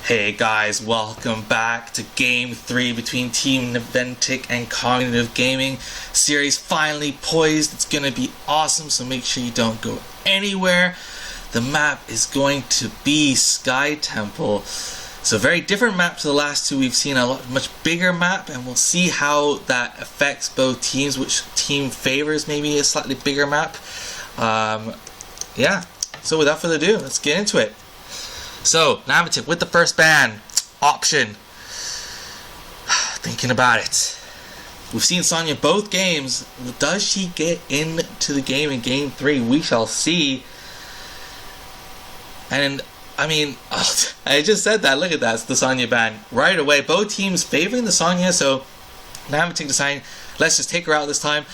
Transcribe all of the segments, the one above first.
Hey guys, welcome back to Game 3 between Team Naventic and Cognitive Gaming. Series finally poised. It's going to be awesome, so make sure you don't go anywhere. The map is going to be Sky Temple. So very different map to the last two. We've seen a much bigger map, and we'll see how that affects both teams, which team favors maybe a slightly bigger map. Yeah, so without further ado, let's get into it. So, Naventic with the first ban option. Thinking about it. We've seen Sonya both games. Does she get into the game in Game 3? We shall see. And, I mean, I just said that. Look at that. It's the Sonya ban. Right away, both teams favoring the Sonya. So, Naventic deciding, let's just take her out this time.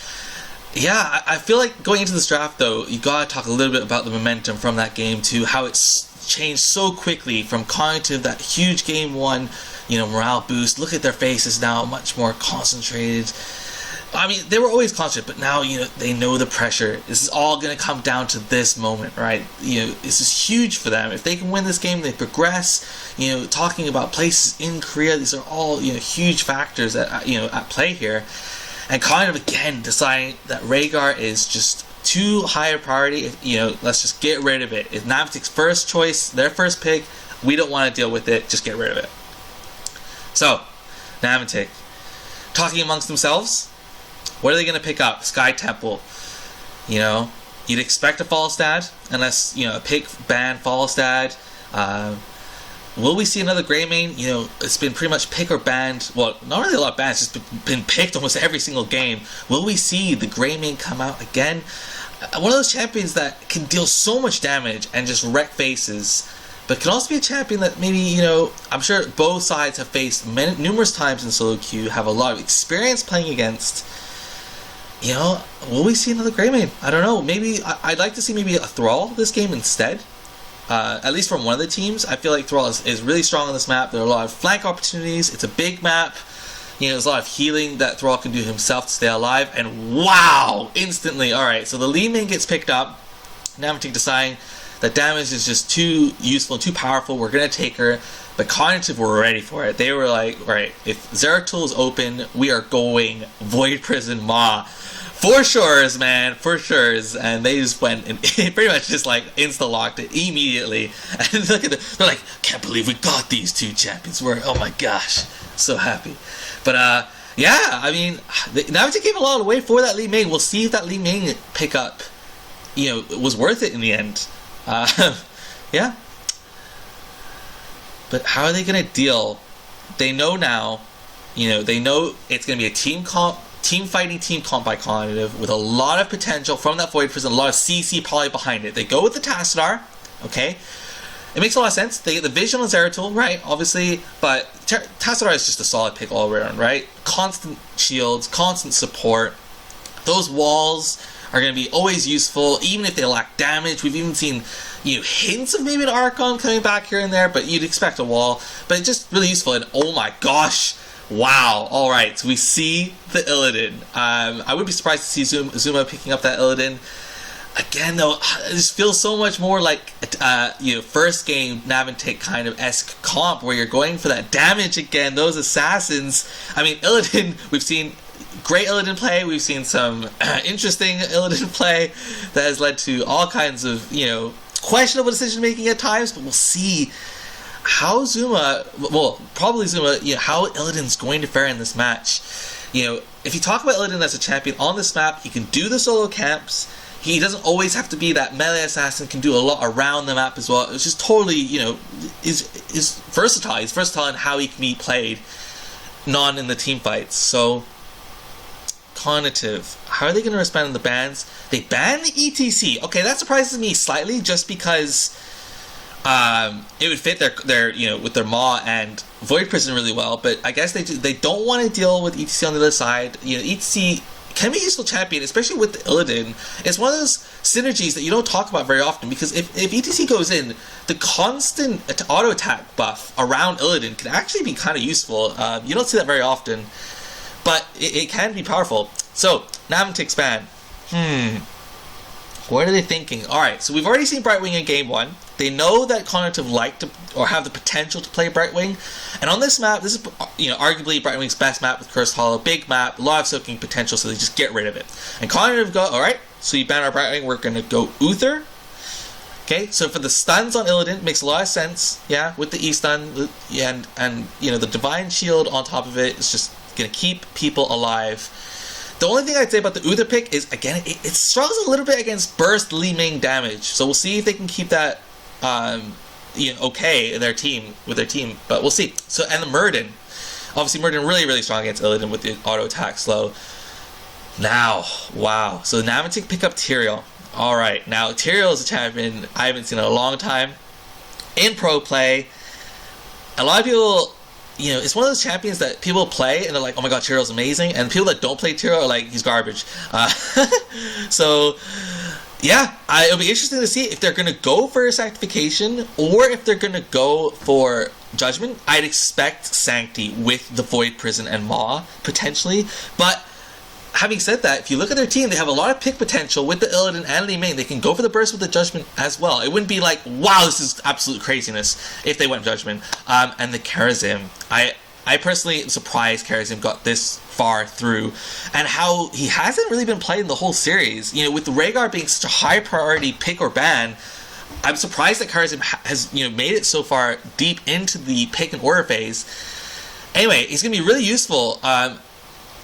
Yeah, I feel like going into this draft, though, you gotta talk a little bit about the momentum from that game to how it's changed so quickly from Cognitive, that huge game one, morale boost. Look at their faces now, much more concentrated. I mean, they were always concentrated, but now, they know the pressure. This is all gonna come down to this moment, right? This is huge for them. If they can win this game, they progress. Talking about places in Korea, these are all, huge factors that, at play here. And Cognitive again deciding that Rhaegar is just too high a priority. Let's just get rid of it. It's Naventic's first choice, their first pick. We don't want to deal with it. Just get rid of it. So, Naventic talking amongst themselves. What are they going to pick up? Sky Temple. You'd expect a Falstad, unless pick ban Falstad. Will we see another Greymane? It's been pretty much pick or banned. Well, not really a lot of bans, it's just been picked almost every single game. Will we see the Greymane come out again? One of those champions that can deal so much damage and just wreck faces, but can also be a champion that maybe, I'm sure both sides have faced numerous times in solo queue, have a lot of experience playing against. Will we see another Greymane? I don't know. Maybe, I'd like to see maybe a Thrall this game instead. At least from one of the teams. I feel like Thrall is really strong on this map. There are a lot of flank opportunities. It's a big map. There's a lot of healing that Thrall can do himself to stay alive. And wow! Instantly. Alright, so the Li Ming gets picked up. Naventic deciding that damage is just too useful and too powerful. We're going to take her. But Cognitive were ready for it. They were like, alright, if Zeratul is open, we are going Void Prison Ma. For sure, man, for sure. And they just went and pretty much just like insta-locked it immediately. And look at it, they're like, can't believe we got these two champions. Oh my gosh, so happy. But yeah, I mean, Naventic gave a lot away for that Li Ming. We'll see if that Li Ming pickup, was worth it in the end. Yeah. But how are they gonna deal? They know now, they know it's gonna be a team fighting team comp by Cognitive with a lot of potential from that Void Prison, a lot of CC probably behind it. They go with the Tassadar, okay? It makes a lot of sense. They get the Vision on Zeratul, right? Obviously, but Tassadar is just a solid pick all around, right? Constant shields, constant support. Those walls are going to be always useful, even if they lack damage. We've even seen, hints of maybe an Archon coming back here and there, but you'd expect a wall. But it's just really useful, and oh my gosh, wow, alright, so we see the Illidan. I would be surprised to see Zuma picking up that Illidan. Again, though, it just feels so much more like, first game Naventic kind of esque comp, where you're going for that damage again, those assassins. I mean, Illidan, we've seen great Illidan play, we've seen some interesting Illidan play that has led to all kinds of, questionable decision making at times, but we'll see how Zuma, well, probably Zuma, how Illidan's going to fare in this match. If you talk about Illidan as a champion on this map, he can do the solo camps. He doesn't always have to be that melee assassin, can do a lot around the map as well. It's just totally, is versatile. He's versatile in how he can be played, non in the team fights. So, Cognitive, how are they going to respond in the bans? They ban the ETC. Okay, that surprises me slightly, just because it would fit their with their Maw and Void Prison really well, but I guess they don't want to deal with ETC on the other side. ETC can be a useful champion, especially with Illidan. It's one of those synergies that you don't talk about very often, because if ETC goes in, the constant auto attack buff around Illidan can actually be kind of useful. You don't see that very often, but it can be powerful. So, Naventic's ban. What are they thinking? Alright, so we've already seen Brightwing in game 1. They know that Cognitive like to, or have the potential to play Brightwing. And on this map, this is, arguably Brightwing's best map with Cursed Hollow. Big map, a lot of soaking potential, so they just get rid of it. And Cognitive go, alright, so you ban our Brightwing, we're going to go Uther. Okay, so for the stuns on Illidan, makes a lot of sense, yeah, with the E-stun, and the Divine Shield on top of it is just going to keep people alive. The only thing I'd say about the Uther pick is, again, it struggles a little bit against burst Li Ming damage. So we'll see if they can keep that, okay in their team, but we'll see. So, and the Murden. Obviously, Murden really, really strong against Illidan with the auto attack slow. Now, wow. So Naventic pick up Tyrael. Alright, now Tyrael is a champion I haven't seen in a long time. In pro play, a lot of people, it's one of those champions that people play and they're like, oh my god, Tyrell's amazing. And people that don't play Tyrell are like, he's garbage. So, yeah, it'll be interesting to see if they're going to go for Sanctification or if they're going to go for Judgment. I'd expect Sancti with the Void Prison and Maw, potentially. But having said that, if you look at their team, they have a lot of pick potential with the Illidan and Li Ming. They can go for the burst with the Judgment as well. It wouldn't be like, wow, this is absolute craziness if they went Judgment. And the Karazim. I personally am surprised Karazim got this far through, and how he hasn't really been played in the whole series. With the Rhaegar being such a high priority pick or ban, I'm surprised that Karazim has made it so far deep into the pick and order phase. Anyway, he's going to be really useful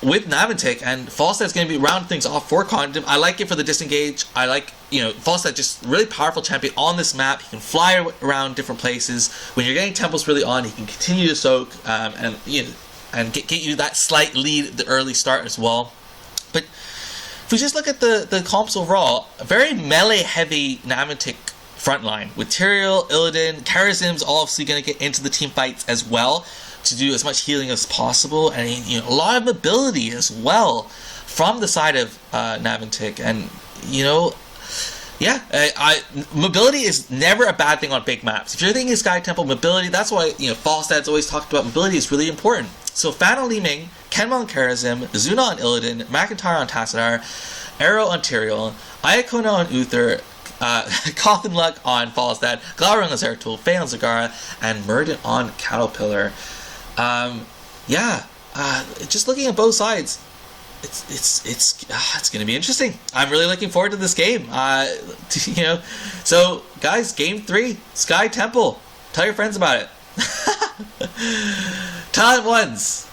with Naventic, and Falstad's going to be rounding things off for Cognitive. I like it for the disengage. I like, Falstad, just really powerful champion on this map. He can fly around different places. When you're getting temples really on, he can continue to soak and get you that slight lead at the early start as well. But if we just look at the comps overall, a very melee heavy Naventic frontline with Tyrael, Illidan, Karazim's obviously going to get into the team fights as well to do as much healing as possible, and a lot of mobility as well from the side of Naventic. And mobility is never a bad thing on big maps. If you're thinking Sky Temple, mobility, that's why Falstad's always talked about mobility is really important. So Fan on Li Ming, Kenma on Karazim, Zuna on Illidan, McIntyre on Tassadar, Arrow on Tyrael, Iacona on Uther, Coffin Luck on Falstad, Glaurung on Zeratul, Faye on Zagara, and Murden on Caterpillar. Just looking at both sides, it's going to be interesting. I'm really looking forward to this game. So guys, game 3, Sky Temple. Tell your friends about it. Talent ones.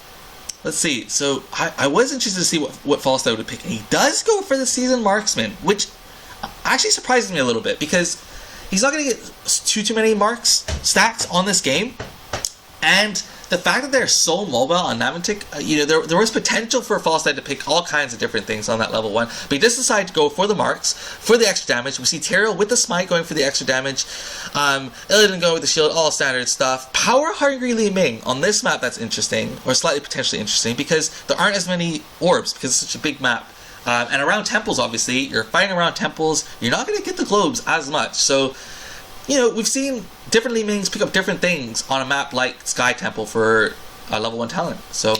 Let's see. So I was interested to see what Falstad would pick. And he does go for the Seasoned Marksman, which actually surprises me a little bit because he's not going to get too many marks stacks on this game. And the fact that they're so mobile on Naventic, there was potential for Falstad to pick all kinds of different things on that level 1, but he just decided to go for the marks, for the extra damage. We see Tyrael with the smite going for the extra damage, Illidan going with the shield, all standard stuff. Power Hungry Li Ming on this map, that's interesting, or slightly potentially interesting, because there aren't as many orbs, because it's such a big map. And around temples, obviously, you're fighting around temples, you're not going to get the globes as much, so we've seen different Li Mings pick up different things on a map like Sky Temple for a level 1 talent. So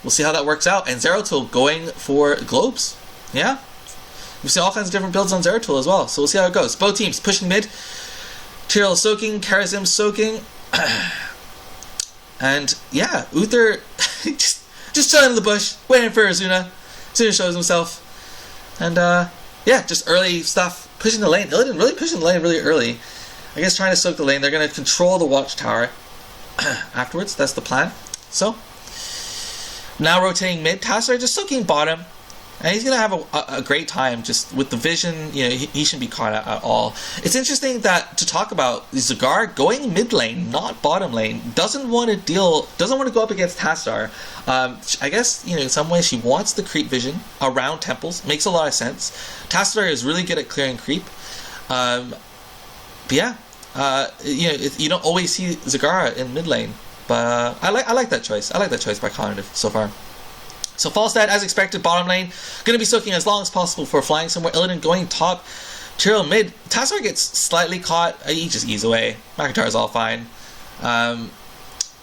we'll see how that works out. And Zeratul going for globes. Yeah. We've seen all kinds of different builds on Zeratul as well. So we'll see how it goes. Both teams pushing mid. Tyrael soaking, Karazim soaking. And yeah, Uther just chilling in the bush, waiting for Azuna. Azuna shows himself. And just early stuff. Pushing the lane. Illidan really pushing the lane really early. I guess trying to soak the lane. They're going to control the watchtower afterwards. That's the plan. So, now rotating mid. Tassadar just soaking bottom. And he's going to have a great time just with the vision. He shouldn't be caught at all. It's interesting that to talk about Zagar going mid lane, not bottom lane. Doesn't want to go up against Tassadar. I guess, in some ways she wants the creep vision around temples. Makes a lot of sense. Tassadar is really good at clearing creep. But yeah, you don't always see Zagara in mid lane, but I like that choice. I like that choice by Cognitive so far. So Falstad, as expected, bottom lane, going to be soaking as long as possible before flying somewhere. Illidan going top, Tyrael mid. Tassadar gets slightly caught. He just ease away. McIntyre's all fine.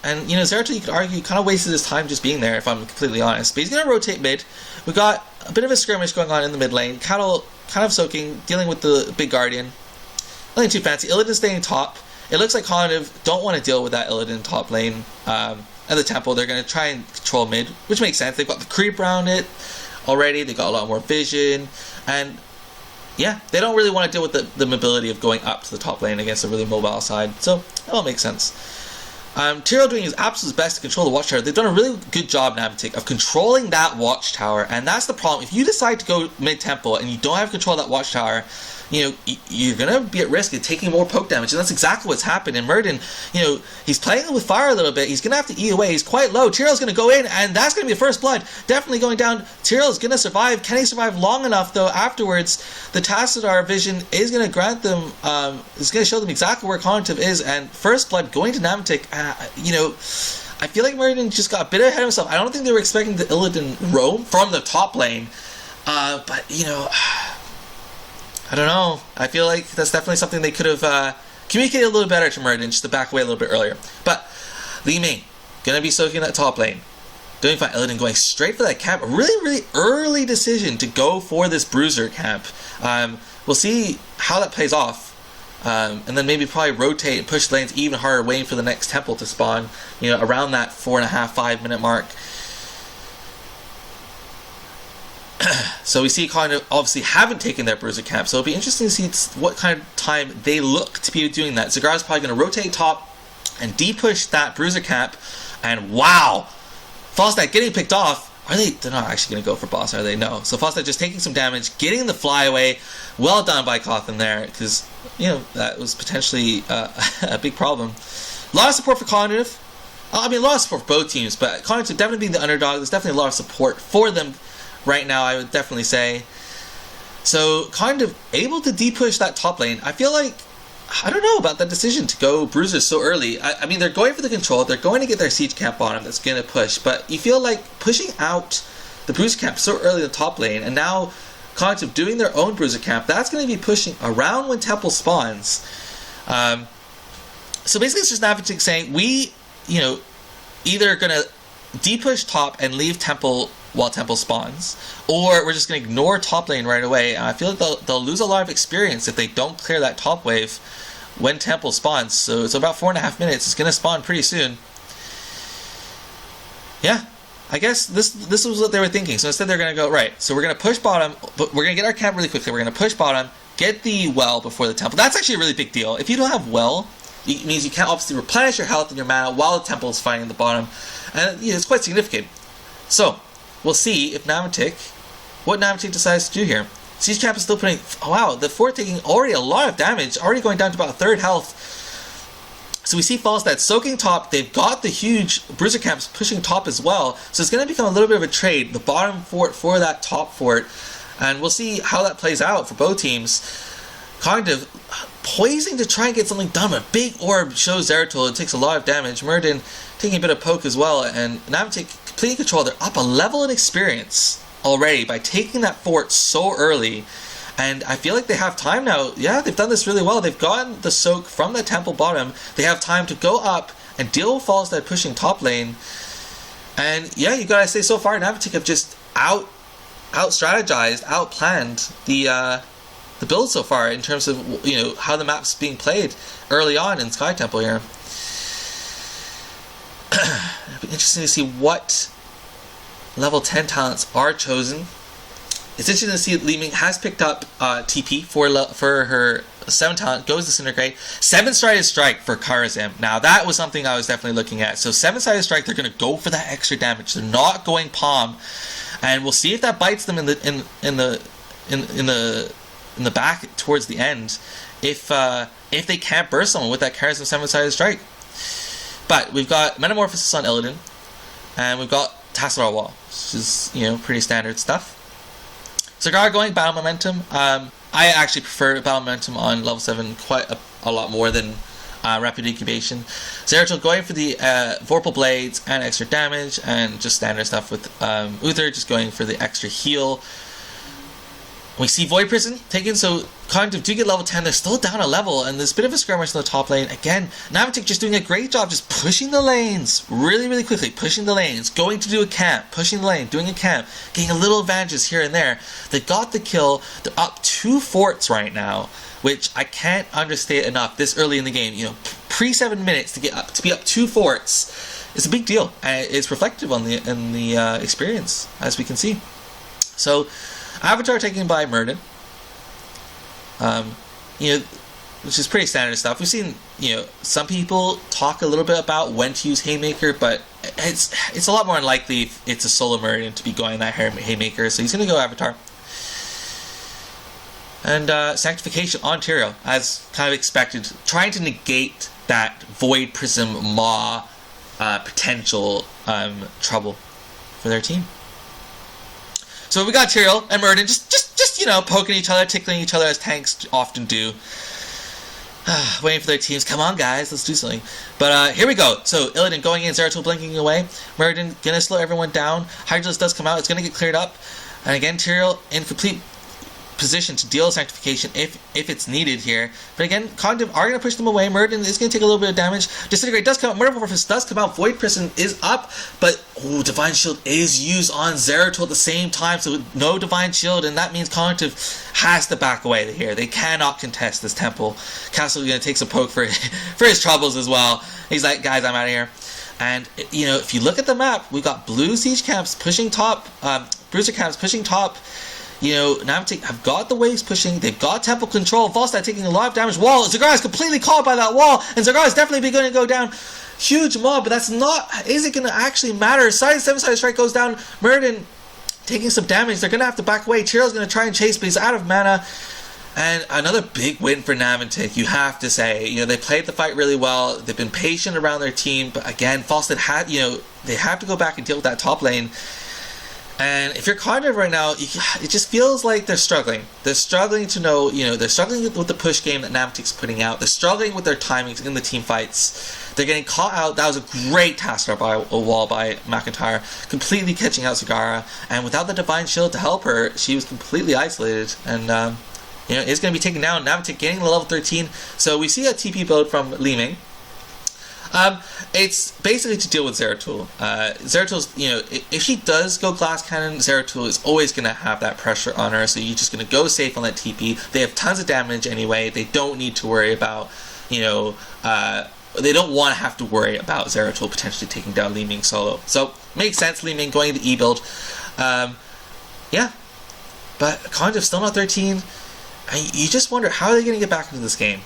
And, Zeratul, you could argue, kind of wasted his time just being there, if I'm completely honest. But he's going to rotate mid. We got a bit of a skirmish going on in the mid lane. Cattle kind of soaking, dealing with the big Guardian. Nothing too fancy. Illidan staying top. It looks like Cognitive don't want to deal with that Illidan top lane at the temple. They're going to try and control mid, which makes sense. They've got the creep around it already. They got a lot more vision. And, yeah, they don't really want to deal with the mobility of going up to the top lane against a really mobile side. So, that all makes sense. Tyrael doing his absolute best to control the watchtower. They've done a really good job, Naventic, of controlling that watchtower, and that's the problem. If you decide to go mid-tempo and you don't have control of that watchtower, you're going to be at risk of taking more poke damage, and that's exactly what's happened. And Murden, he's playing with fire a little bit. He's going to have to eat away. He's quite low. Tyrael's going to go in, and that's going to be a first blood. Definitely going down. Tyrael's going to survive. Can he survive long enough, though, afterwards? The Tassadar vision is going to grant them, is going to show them exactly where Cognitive is, and first blood going to Naventic, I feel like Murden just got a bit ahead of himself. I don't think they were expecting the Illidan roam from the top lane, but, I don't know. I feel like that's definitely something they could have communicated a little better to Murden, just to back away a little bit earlier. But Li Ming, gonna be soaking that top lane. Doing fine. Illidan going straight for that camp. A really, really early decision to go for this Bruiser camp. We'll see how that plays off. And then maybe probably rotate and push lanes even harder, waiting for the next temple to spawn, around that 4.5, 5 minute mark. So we see kind of obviously haven't taken their Bruiser camp, so it'll be interesting to see what kind of time they look to be doing that. Zagar's probably going to rotate top and de-push that Bruiser camp, and wow! Falstad getting picked off. They're not actually going to go for boss, are they? No. So Falstad just taking some damage, getting the flyaway. Well done by Cawthon there, because, that was potentially a big problem. A lot of support for Cognitive. A lot of support for both teams, but Cognitive definitely being the underdog, there's definitely a lot of support for them right now, I would definitely say. So, kind of able to de-push that top lane. I feel like, I don't know about that decision to go Bruisers so early. I mean, they're going for the control. They're going to get their siege camp on him that's going to push. But you feel like pushing out the Bruiser camp so early in the top lane, and now kind of doing their own Bruiser camp, that's going to be pushing around when Temple spawns. So basically it's just Naventic saying, we, either going to de-push top and leave Temple while Temple spawns, or we're just going to ignore top lane right away. I feel like they'll lose a lot of experience if they don't clear that top wave when Temple spawns. So it's about 4.5 minutes. It's going to spawn pretty soon. Yeah, I guess this was what they were thinking. So instead they're going to go, right, so we're going to push bottom, but we're going to get our camp really quickly. We're going to push bottom, get the well before the Temple. That's actually a really big deal. If you don't have well, it means you can't obviously replenish your health and your mana while the Temple is fighting the bottom. And it's quite significant. So we'll see if what Naventic decides to do here. Siege Camp is still putting, the fort taking already a lot of damage, already going down to about a third health. So we see Falstad soaking top. They've got the huge Bruiser camps pushing top as well. So it's going to become a little bit of a trade, the bottom fort for that top fort. And we'll see how that plays out for both teams. Cognitive poising to try and get something done. A big orb shows Zeratul. It takes a lot of damage. Murden taking a bit of poke as well. And Naventic completely control. They're up a level in experience already by taking that fort so early. And I feel like they have time now. Yeah, they've done this really well. They've gotten the soak from the temple bottom. They have time to go up and deal with Falstad pushing top lane. And yeah, you gotta say so far Naventic have just out strategized, out planned the build so far in terms of how the map's being played early on in Sky Temple here. It'll be interesting to see what level 10 talents are chosen. It's interesting to see that Li Ming has picked up TP for her 7 talent, goes Disintegrate. 7-sided Strike for Karazim. Now that was something I was definitely looking at. So 7-sided Strike, they're going to go for that extra damage. They're not going Palm, and we'll see if that bites them in the back towards the end. If they can't burst someone with that Karazim 7-sided Strike. But we've got Metamorphosis on Illidan, and we've got Tassadar Wall, which is pretty standard stuff. Zagar going Battle Momentum. I actually prefer Battle Momentum on level 7 quite a lot more than Rapid Incubation. Zeratul going for the Vorpal Blades and extra damage, and just standard stuff with Uther just going for the extra heal. We see Void Prison taken, so Cognitive do get level 10. They're still down a level, and there's a bit of a skirmish in the top lane. Again, Naventic just doing a great job just pushing the lanes really, really quickly. Pushing the lanes, going to do a camp, pushing the lane, doing a camp, getting a little advantages here and there. They got the kill. They're up 2 forts right now, which I can't understate enough this early in the game. You know, pre 7 minutes to be up 2 forts is a big deal. It's reflective on the experience, as we can see. So, Avatar taken by Murden. You know, which is pretty standard stuff. We've seen, you know, some people talk a little bit about when to use Haymaker, but it's a lot more unlikely if it's a solo Murden to be going that Haymaker. So he's going to go Avatar. And Sanctification on Tyrael, as kind of expected, trying to negate that Void Prism Maw potential trouble for their team. So we got Tyrael and Murden just you know, poking each other, tickling each other as tanks often do. Waiting for their teams. Come on, guys, let's do something. But here we go. So Illidan going in, Zeratul blinking away. Murden gonna slow everyone down. Hydralis does come out. It's gonna get cleared up. And again, Tyrael in complete position to deal Sanctification if it's needed here. But again, Cognitive are going to push them away. Murden is going to take a little bit of damage. Disintegrate does come out. Metamorphosis does come out. Void Prison is up. But, Divine Shield is used on Zeratul at the same time. So no Divine Shield. And that means Cognitive has to back away here. They cannot contest this temple. Castle is going to take some poke for his troubles as well. He's like, guys, I'm out of here. And, you know, if you look at the map, we got blue siege camps pushing top. Bruiser camps pushing top. You know, Naventic have got the waves pushing. They've got temple control. Falstad taking a lot of damage. Wall. Zagara is completely caught by that wall. And Zagara is definitely going to go down. Huge mob, but that's not... Is it going to actually matter? Side 7-sided strike goes down. Murden taking some damage. They're going to have to back away. Tyrael's going to try and chase, but he's out of mana. And another big win for Naventic, you have to say. You know, they played the fight really well. They've been patient around their team. But again, Falstad had... You know, they have to go back and deal with that top lane. And if you're Cognitive right now, it just feels like they're struggling. They're struggling to know, you know, they're struggling with the push game that Naventic's putting out. They're struggling with their timings in the team fights. They're getting caught out. That was a great task by a wall by McIntyre, completely catching out Zagara. And without the Divine Shield to help her, she was completely isolated. And, you know, it's going to be taken down. Naventic getting the level 13. So we see a TP build from Li Ming. It's basically to deal with Zeratul. Zeratul's, you know, if she does go Glass Cannon, Zeratul is always going to have that pressure on her, so you're just going to go safe on that TP. They have tons of damage anyway. They don't need to worry about, you know, they don't want to have to worry about Zeratul potentially taking down Li Ming solo. So, makes sense, Li Ming going to E-build. Yeah. But Cognitive still not 13. You just wonder, how are they going to get back into this game?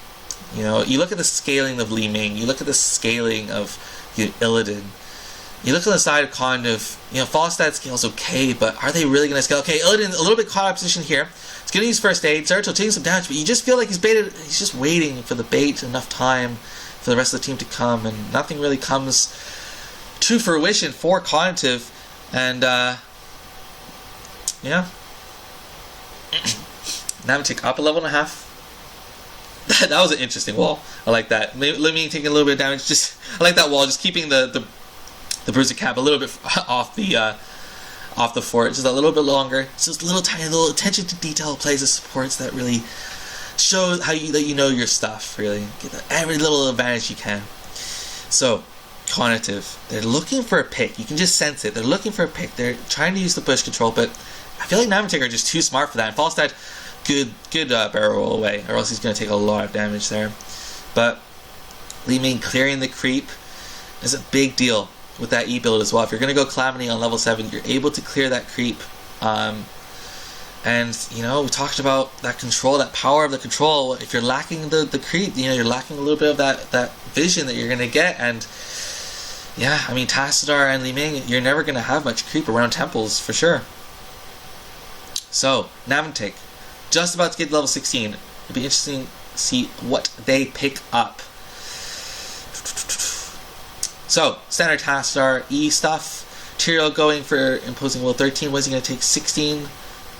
You know, you look at the scaling of Li Ming, you look at the scaling of, you know, Illidan. You look on the side of Cognitive, you know, Falstad scales okay, but are they really going to scale? Okay, Illidan a little bit caught out of position here. He's going to use first aid. Zeratul taking some damage, but you just feel like he's just waiting for the bait, enough time for the rest of the team to come, and nothing really comes to fruition for Cognitive. And, yeah. Naventic up a level and a half. That was an interesting wall. I like that. Let me take a little bit of damage. Just I like that wall. Just keeping the bruiser cap a little bit off the fort, just a little bit longer. It's just little tiny little attention to detail plays of supports that really show how you know your stuff. Really get that every little advantage you can. So Cognitive, they're looking for a pick. You can just sense it. They're looking for a pick. They're trying to use the push control, but I feel like Naventic are just too smart for that. And Falstad, good barrel roll away, or else he's going to take a lot of damage there. But Li Ming clearing the creep is a big deal with that E-build as well. If you're going to go Calamity on level 7, you're able to clear that creep. And, you know, we talked about that control, that power of the control. If you're lacking the creep, you know, you're lacking a little bit of that vision that you're going to get. And, yeah, I mean, Tassadar and Li Ming, you're never going to have much creep around temples, for sure. So, Naventic, just about to get to level 16. It'll be interesting to see what they pick up. So, standard Tassadar E stuff. Tyrael going for imposing will 13. What's he going to take? 16.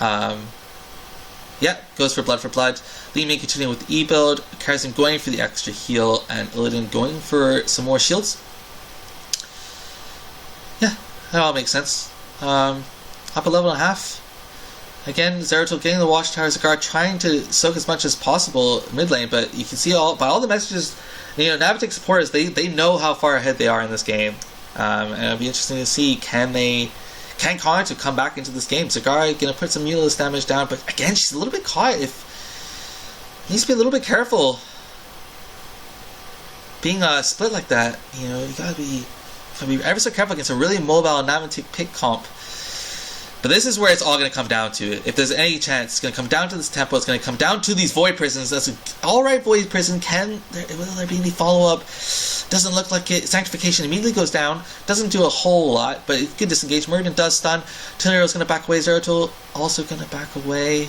Yeah, goes for blood. Li Ming continuing with the E build. Karazim going for the extra heal, and Illidan going for some more shields. Yeah, that all makes sense. Up a level and a half. Again, Zeratul getting the Watchtower, Zagar trying to soak as much as possible mid lane, but you can see by all the messages, Naventic supporters, they know how far ahead they are in this game. And it'll be interesting to see, can Cognitive come back into this game? Zagar gonna put some Mutalisk damage down, but again, she's a little bit caught. Needs to be a little bit careful. Being split like that, you gotta be ever so careful against a really mobile Naventic pick comp. But this is where it's all going to come down to. If there's any chance, it's going to come down to this tempo. It's going to come down to these Void Prisons. That's an alright Void Prison. Will there be any follow-up? Doesn't look like it. Sanctification immediately goes down. Doesn't do a whole lot, but it can disengage. Murden does stun. Tillier's going to back away. Zeratul also going to back away. You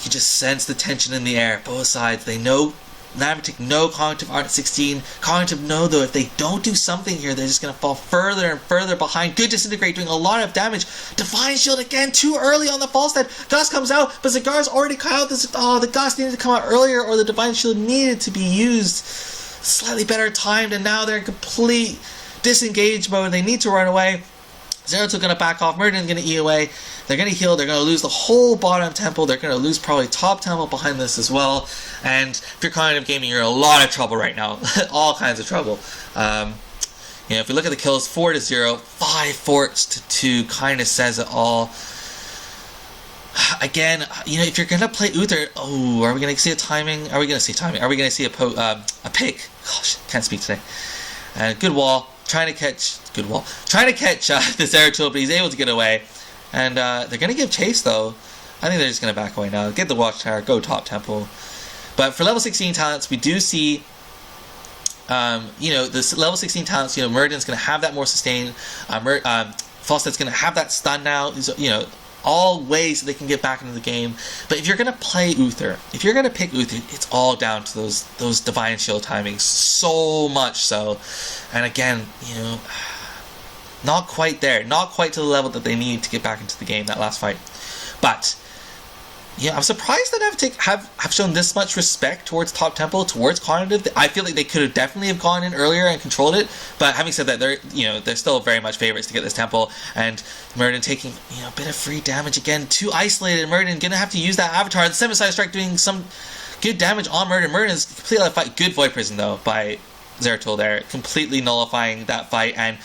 can just sense the tension in the air. Both sides, they know. Naventic know Cognitive aren't 16. Cognitive know, though, if they don't do something here, they're just going to fall further and further behind. Good Disintegrate, doing a lot of damage. Divine Shield again, too early on the Falstad. Gust comes out, but Zagar's already cut out. The Gust needed to come out earlier, or the Divine Shield needed to be used. Slightly better timed, and now they're in complete disengage mode. They need to run away. Zeratul going to back off. Murden's going to E away. They're going to heal. They're going to lose the whole bottom temple. They're going to lose probably top temple behind this as well. And if you're Cognitive Gaming, you're in a lot of trouble right now. All kinds of trouble. If we look at the kills, 4-0, 5 forts to 2, kind of says it all. Again, if you're going to play Uther, are we going to see a timing? Are we going to see timing? Are we going to see a pick? Gosh, can't speak today. Good wall. Trying to catch the Zeratul, but he's able to get away. And they're going to give chase, though. I think they're just going to back away now. Get the Watchtower, go top temple. But for level 16 talents, we do see, this level 16 talents, Murden's going to have that more sustain. Falstad's going to have that stun now. All ways that they can get back into the game. But if you're going to play Uther, if you're going to pick Uther, it's all down to those Divine Shield timings. So much so. And again, not quite there. Not quite to the level that they need to get back into the game, that last fight. But I'm surprised that Naventic have shown this much respect towards top tempo, towards Cognitive. I feel like they could have definitely have gone in earlier and controlled it. But having said that, they're still very much favorites to get this tempo. And Murden taking a bit of free damage again. Too isolated. Murden gonna have to use that Avatar. The 7-side strike doing some good damage on Murden. Murden's completely out of fight. Good Void Prison though by Zeratul there, completely nullifying that fight and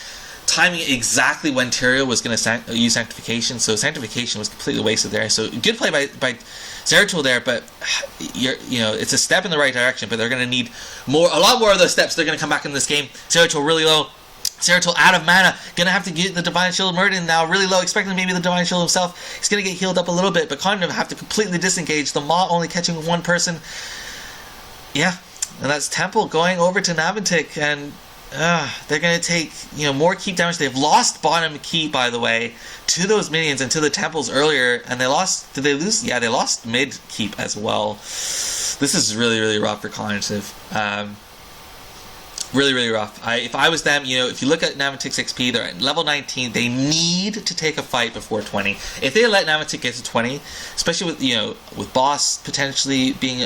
timing exactly when Tyrael was going to use Sanctification, so Sanctification was completely wasted there. So good play by Zeratul there, but it's a step in the right direction. But they're going to need a lot more of those steps. They're going to come back in this game. Zeratul really low. Zeratul out of mana, gonna have to get the Divine Shield. Murden now really low, expecting maybe the Divine Shield himself. He's gonna get healed up a little bit, but Cognitive have to completely disengage. The Maw only catching one person. Yeah, and that's Temple going over to Naventic, and they're going to take more keep damage. They've lost bottom keep, by the way, to those minions and to the temples earlier, and they lost. Did they lose? Yeah, they lost mid keep as well. This is really, really rough for Cognitive. Really, really rough. If I was them, if you look at Naventic's XP, they're at level 19. They need to take a fight before 20. If they let Naventic get to 20, especially with boss potentially being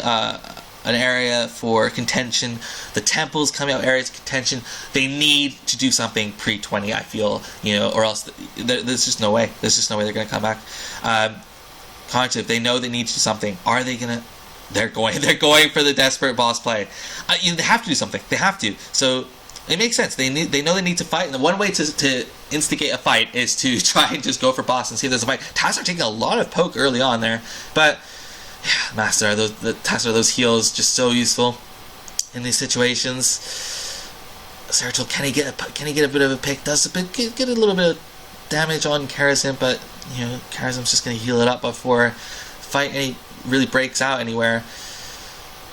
an area for contention, the temples coming out areas of contention, they need to do something pre-20, I feel, or else there's just no way. There's just no way they're going to come back. Cognitive, they know they need to do something. Are they going to? They're going for the desperate boss play. They have to do something. They have to. So it makes sense. They know they need to fight, and the one way to instigate a fight is to try and just go for boss and see if there's a fight. Taz are taking a lot of poke early on there, but yeah, Master, those heals just so useful in these situations. Zeratul, can he get a bit of a pick? Does get a little bit of damage on Karazim, but Karazim's just gonna heal it up before fight really breaks out anywhere.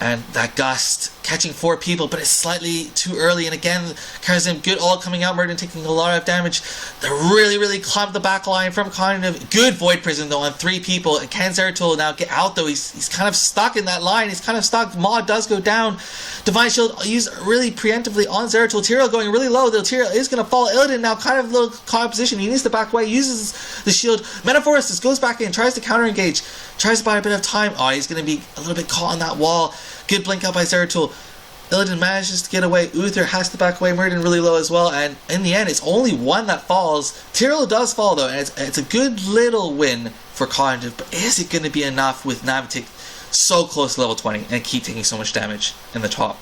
And that Gust catching 4 people, but it's slightly too early. And again, Karazim, good all coming out. Murden taking a lot of damage. They're really clumped the back line from Cognitive. Good Void Prison, though, on 3 people. And can Zeratul now get out, though? He's kind of stuck in that line. He's kind of stuck. Maw does go down. Divine Shield used really preemptively on Zeratul. Tyrael going really low. The Tyrael is going to fall. Illidan now kind of a little caught in position. He needs to back away. Uses the shield. Metaphorist goes back in. Tries to counter engage. Tries to buy a bit of time. Oh, he's going to be a little bit caught on that wall. Good blink out by Zeratul. Illidan manages to get away. Uther has to back away. Murden really low as well. And in the end, it's only one that falls. Tyrael does fall, though. And it's a good little win for Cognitive. But is it going to be enough with Naventic so close to level 20 and keep taking so much damage in the top?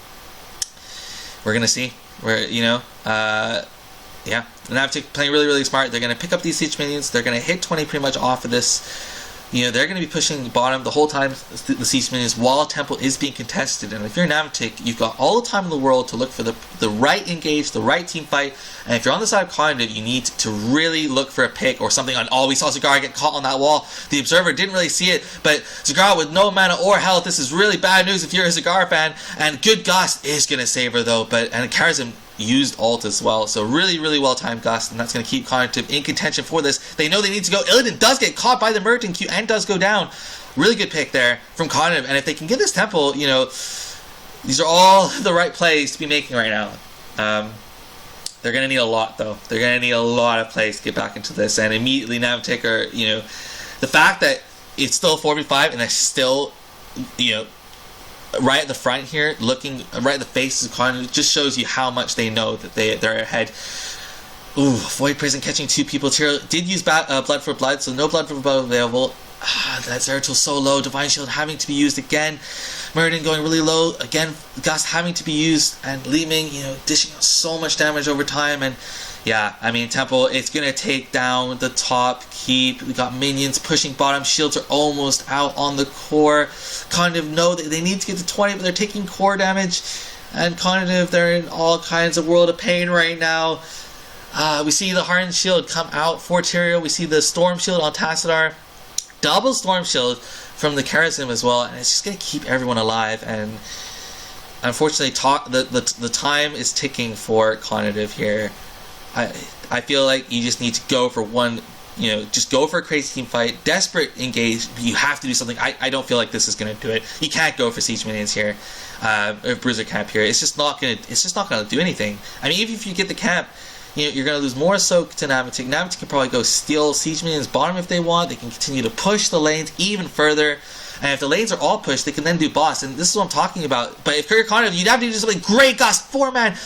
We're going to see. Yeah. Naventic playing really, really smart. They're going to pick up these siege minions. They're going to hit 20 pretty much off of this. They're going to be pushing bottom the whole time, the siege minions, while Temple is being contested. And if you're Naventic, you've got all the time in the world to look for the right engage, the right team fight. And if you're on the side of Cognitive, you need to really look for a pick or something on, we saw Zagara get caught on that wall. The Observer didn't really see it, but Zagara with no mana or health, this is really bad news if you're a Zagara fan. And good Gust is going to save her, though, and Karazim used ult as well, so really, really well timed Gust, and that's going to keep Cognitive in contention for this. They know they need to go. Illidan does get caught by the Merton Q and does go down. Really good pick there from Cognitive, and if they can get this Temple, these are all the right plays to be making right now. They're going to need a lot, though. They're going to need a lot of plays to get back into this, and immediately Naventic are, the fact that it's still 4v5 and they're still, right at the front here, looking right at the faces of Cognitive, just shows you how much they know that they're ahead. Ooh, Void Prison catching 2 people. Tyrael did use Blood for Blood, so no Blood for Blood available. That Zeratul so low. Divine Shield having to be used again. Murden going really low. Again, Gust having to be used. And Li Ming, dishing out so much damage over time. And yeah, Temple, it's going to take down the top keep. We got minions pushing bottom. Shields are almost out on the core. Cognitive know that they need to get to 20, but they're taking core damage. And Cognitive, they're in all kinds of world of pain right now. We see the Hardened Shield come out for Tyrael. We see the Storm Shield on Tassadar. Double Storm Shield from the Karazim as well. And it's just going to keep everyone alive. And unfortunately, the time is ticking for Cognitive here. I feel like you just need to go for one, just go for a crazy team fight, desperate engage. You have to do something. I don't feel like this is going to do it. You can't go for siege minions here, or bruiser camp here. It's just not going to do anything. Even if you get the camp, you're going to lose more soak to Naventic. Naventic can probably go steal siege minions bottom if they want. They can continue to push the lanes even further. And if the lanes are all pushed, they can then do boss. And this is what I'm talking about. But if you're Cognitive, you'd have to do something great. Gust, 4-man.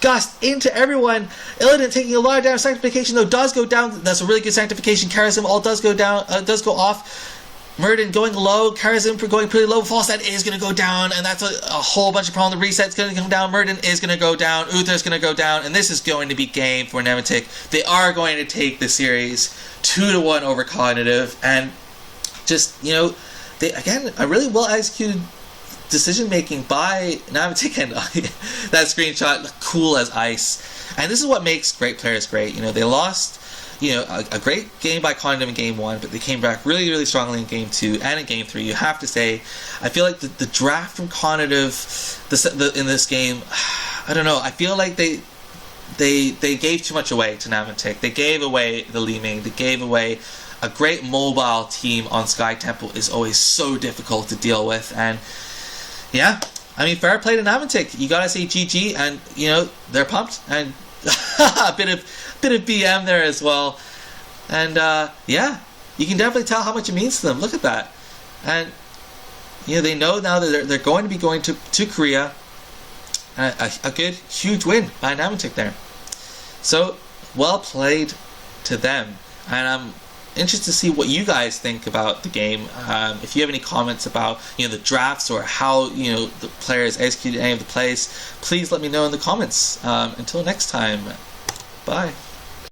Gust into everyone. Illidan taking a lot of damage. Sanctification, though, does go down. That's a really good sanctification. Karazim all does go down. Does go off. Murden going low. Karazim going pretty low. Falstad is going to go down. And that's a whole bunch of problems. The reset's going to come down. Murden is going to go down. Uther's going to go down. And this is going to be game for Naventic. They are going to take the series 2-1 over Cognitive. And just, again, a really well executed decision making by Naventic, and that screenshot cool as ice. And this is what makes great players great. They lost a great game by Cognitive in game 1, but they came back really, really strongly in game 2 and in game 3. You have to say, I feel like the draft from Cognitive in this game, I don't know, I feel like they gave too much away to Naventic. They gave away the Li Ming. They gave away a great mobile team on Sky Temple is always so difficult to deal with. And yeah, fair play to Naventic. You gotta say GG, and they're pumped, and a bit of BM there as well. And yeah, you can definitely tell how much it means to them. Look at that. And they know now that they're going to be going to Korea. A good, huge win by Naventic there. So well played to them. And I'm interested to see what you guys think about the game. If you have any comments about the drafts or how the players executed any of the plays, please let me know in the comments. Until next time, bye.